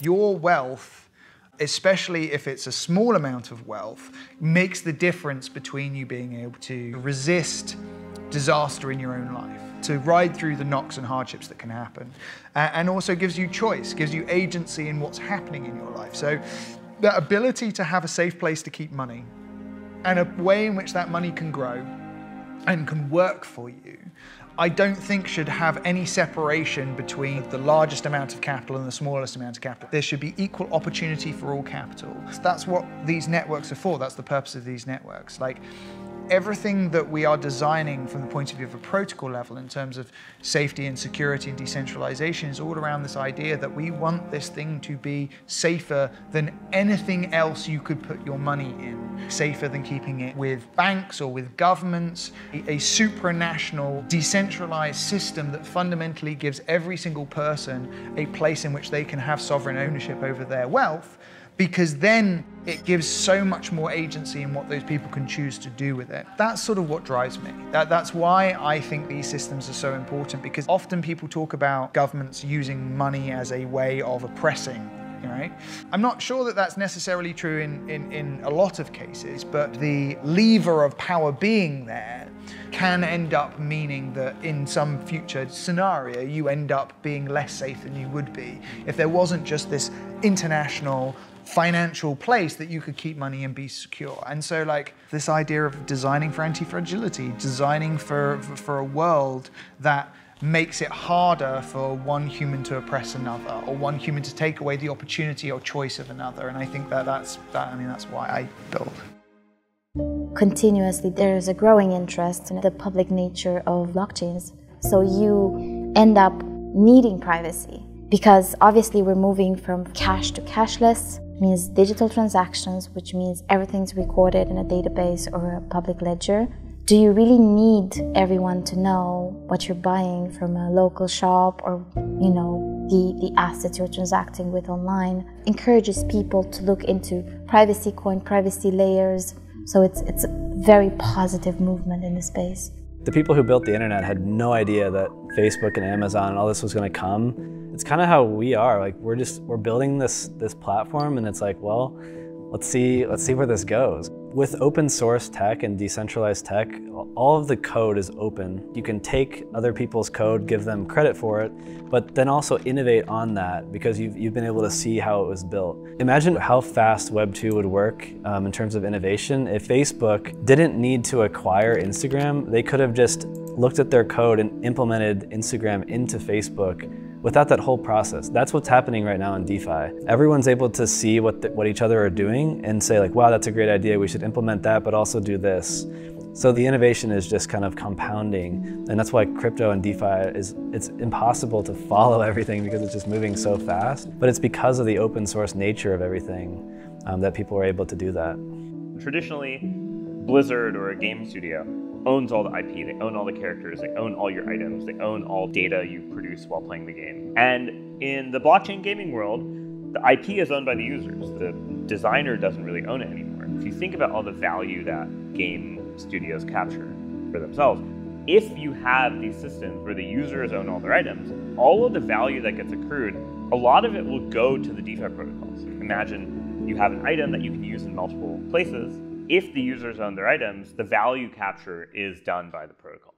Your wealth, especially if it's a small amount of wealth, makes the difference between you being able to resist disaster in your own life, to ride through the knocks and hardships that can happen, and also gives you choice, gives you agency in what's happening in your life. So the ability to have a safe place to keep money and a way in which that money can grow and can work for you, I don't think should have any separation between the largest amount of capital and the smallest amount of capital. There should be equal opportunity for all capital. That's what these networks are for. That's the purpose of these networks. Like, everything that we are designing from the point of view of a protocol level in terms of safety and security and decentralization is all around this idea that we want this thing to be safer than anything else you could put your money in. Safer than keeping it with banks or with governments. A supranational, decentralized system that fundamentally gives every single person a place in which they can have sovereign ownership over their wealth, because then it gives so much more agency in what those people can choose to do with it. That's sort of what drives me. That's why I think these systems are so important, because often people talk about governments using money as a way of oppressing, right? I'm not sure that that's necessarily true in a lot of cases, but the lever of power being there can end up meaning that in some future scenario, you end up being less safe than you would be if there wasn't just this international financial place that you could keep money and be secure. And so, like, this idea of designing for anti-fragility, designing for a world that makes it harder for one human to oppress another, or one human to take away the opportunity or choice of another. And I think that's why I build. Continuously, there is a growing interest in the public nature of blockchains. So you end up needing privacy, because obviously we're moving from cash to cashless. Means digital transactions, which means everything's recorded in a database or a public ledger. Do you really need everyone to know what you're buying from a local shop, or the assets you're transacting with online? Encourages people to look into privacy coin, privacy layers. So it's a very positive movement in the space. The people who built the internet had no idea that Facebook and Amazon and all this was going to come. It's kind of how we are. Like, we're building this platform, and it's like, well, let's see where this goes. With open source tech and decentralized tech, all of the code is open. You can take other people's code, give them credit for it, but then also innovate on that, because you've been able to see how it was built. Imagine how fast Web 2 would work in terms of innovation. If Facebook didn't need to acquire Instagram, they could have just looked at their code and implemented Instagram into Facebook without that whole process. That's what's happening right now in DeFi. Everyone's able to see what each other are doing and say, like, wow, that's a great idea, we should implement that, but also do this. So the innovation is just kind of compounding, and that's why crypto and DeFi it's impossible to follow everything, because it's just moving so fast. But it's because of the open source nature of everything that people are able to do that. Traditionally, Blizzard or a game studio owns all the IP, they own all the characters, they own all your items, they own all data you produce while playing the game. And in the blockchain gaming world, the IP is owned by the users. The designer doesn't really own it anymore. If you think about all the value that game studios capture for themselves, if you have these systems where the users own all their items, all of the value that gets accrued, a lot of it will go to the DeFi protocols. Imagine you have an item that you can use in multiple places. If the users own their items, the value capture is done by the protocols.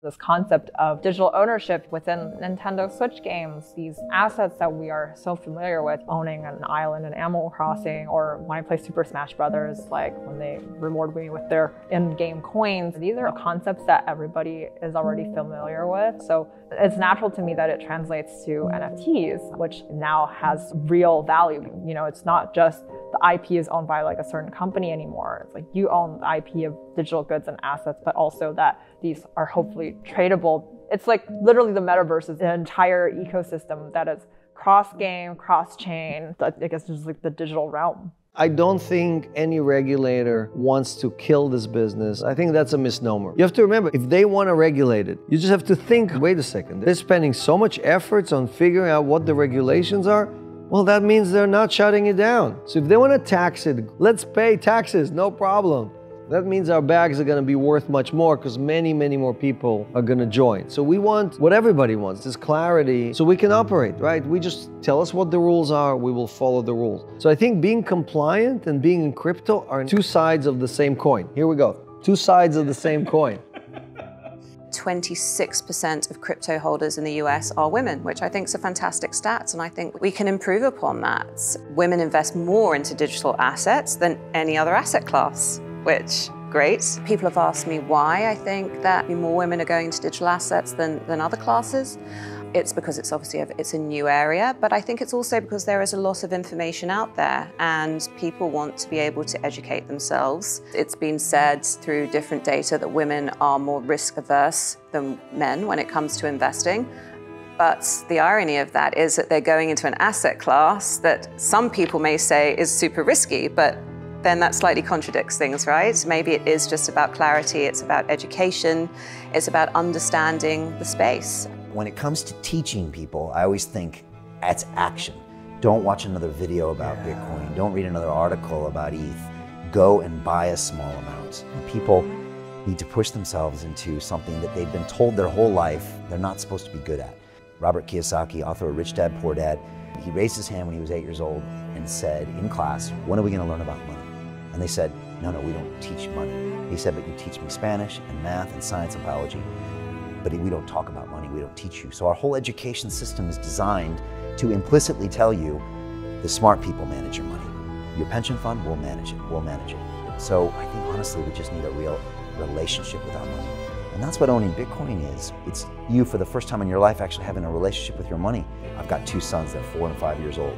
This concept of digital ownership within Nintendo Switch games, these assets that we are so familiar with, owning an island in Animal Crossing, or when I play Super Smash Brothers, like when they reward me with their in-game coins. These are concepts that everybody is already familiar with. So it's natural to me that it translates to NFTs, which now has real value. It's not just the IP is owned by like a certain company anymore. It's like you own the IP of digital goods and assets, but also that these are hopefully tradable. It's like literally the metaverse is an entire ecosystem that is cross-game, cross-chain. I guess it's just like the digital realm. I don't think any regulator wants to kill this business. I think that's a misnomer. You have to remember, if they want to regulate it, you just have to think, wait a second, they're spending so much efforts on figuring out what the regulations are. Well, that means they're not shutting it down. So if they want to tax it, let's pay taxes, no problem. That means our bags are going to be worth much more because many, many more people are going to join. So we want what everybody wants, is clarity so we can operate, right? We just tell us what the rules are, we will follow the rules. So I think being compliant and being in crypto are two sides of the same coin. Here we go. Two sides of the same coin. 26% of crypto holders in the US are women, which I think is a fantastic stat, and I think we can improve upon that. Women invest more into digital assets than any other asset class, which, great. People have asked me why I think that more women are going to digital assets than other classes. It's because it's obviously it's a new area, but I think it's also because there is a lot of information out there and people want to be able to educate themselves. It's been said through different data that women are more risk averse than men when it comes to investing. But the irony of that is that they're going into an asset class that some people may say is super risky, but then that slightly contradicts things, right? Maybe it is just about clarity, it's about education, it's about understanding the space. When it comes to teaching people, I always think that's action. Don't watch another video about Bitcoin. Don't read another article about ETH. Go and buy a small amount. People need to push themselves into something that they've been told their whole life they're not supposed to be good at. Robert Kiyosaki, author of Rich Dad, Poor Dad, he raised his hand when he was 8 years old and said in class, when are we going to learn about money? And they said, no, we don't teach money. He said, but you teach me Spanish and math and science and biology. But we don't talk about money, we don't teach you. So our whole education system is designed to implicitly tell you the smart people manage your money. Your pension fund, we'll manage it. So I think honestly, we just need a real relationship with our money. And that's what owning Bitcoin is. It's you for the first time in your life actually having a relationship with your money. I've got 2 sons, they're 4 and 5 years old.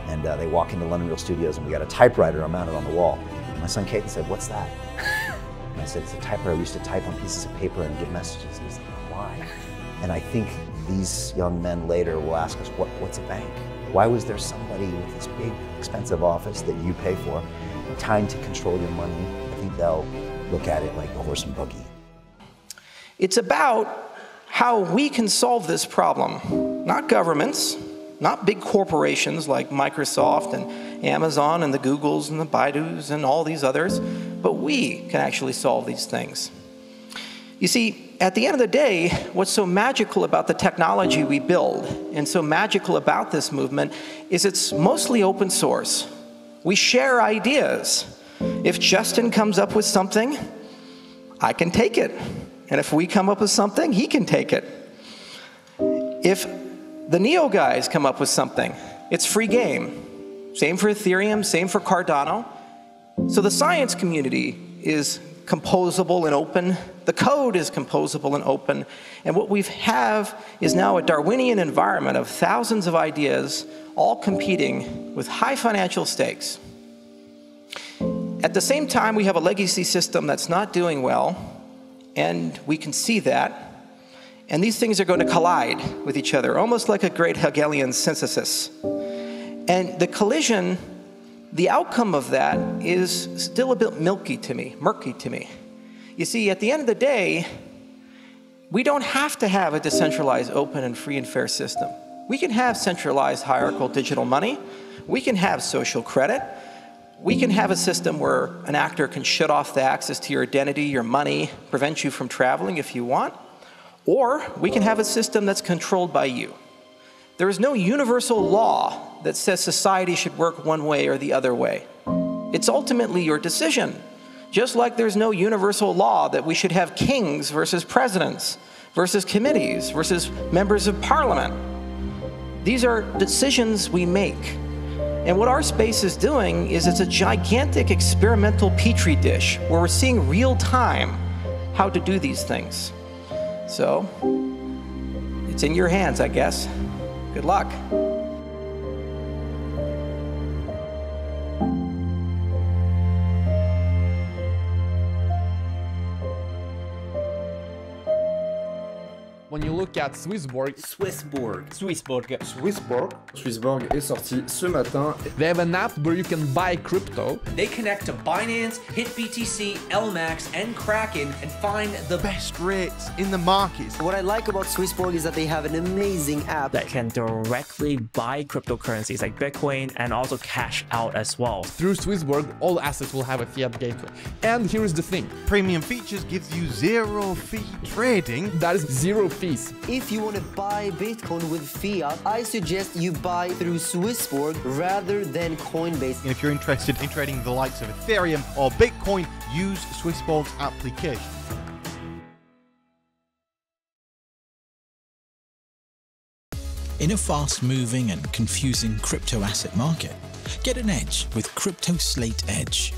And they walk into London Real Studios and we got a typewriter mounted on the wall. And my son Caden said, what's that? And I said, it's a typewriter. We used to type on pieces of paper and give messages. And he's like, why? And I think these young men later will ask us, what's a bank? Why was there somebody with this big, expensive office that you pay for, time to control your money? I think they'll look at it like a horse and buggy. It's about how we can solve this problem, not governments, not big corporations like Microsoft and Amazon and the Googles and the Baidus and all these others, but we can actually solve these things. You see, at the end of the day, what's so magical about the technology we build and so magical about this movement is it's mostly open source. We share ideas. If Justin comes up with something, I can take it. And if we come up with something, he can take it. If the Neo guys come up with something, it's free game. Same for Ethereum, same for Cardano. So the science community is composable and open. The code is composable and open. And what we have is now a Darwinian environment of thousands of ideas, all competing with high financial stakes. At the same time, we have a legacy system that's not doing well, and we can see that. And these things are going to collide with each other, almost like a great Hegelian synthesis. And the collision, the outcome of that is still a bit murky to me. You see, at the end of the day, we don't have to have a decentralized, open, and free and fair system. We can have centralized hierarchical digital money. We can have social credit. We can have a system where an actor can shut off the access to your identity, your money, prevent you from traveling if you want. Or we can have a system that's controlled by you. There is no universal law that says society should work one way or the other way. It's ultimately your decision. Just like there's no universal law that we should have kings versus presidents, versus committees, versus members of parliament. These are decisions we make. And what our space is doing is it's a gigantic experimental petri dish where we're seeing real time how to do these things. So, it's in your hands, I guess. Good luck. When you look at Swissborg, Swissborg est sorti ce matin. They have an app where you can buy crypto. They connect to Binance, HitBTC, LMAX, and Kraken and find the best rates in the markets. What I like about Swissborg is that they have an amazing app that can directly buy cryptocurrencies like Bitcoin and also cash out as well. Through Swissborg, all assets will have a fiat gateway. And here is the thing. Premium features gives you zero fee trading. That is zero fees. If you want to buy Bitcoin with fiat, I suggest you buy through Swissborg rather than Coinbase. And if you're interested in trading the likes of Ethereum or Bitcoin, use Swissborg's application. In a fast-moving and confusing crypto asset market, get an edge with CryptoSlate Edge.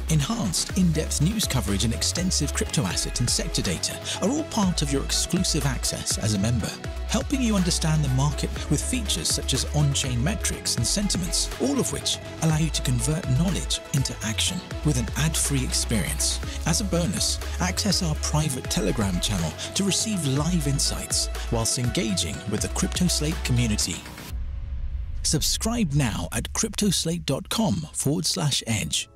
Enhanced, in-depth news coverage and extensive crypto asset and sector data are all part of your exclusive access as a member, helping you understand the market with features such as on-chain metrics and sentiments, all of which allow you to convert knowledge into action with an ad-free experience. As a bonus, access our private Telegram channel to receive live insights whilst engaging with the CryptoSlate community. Subscribe now at cryptoslate.com/edge.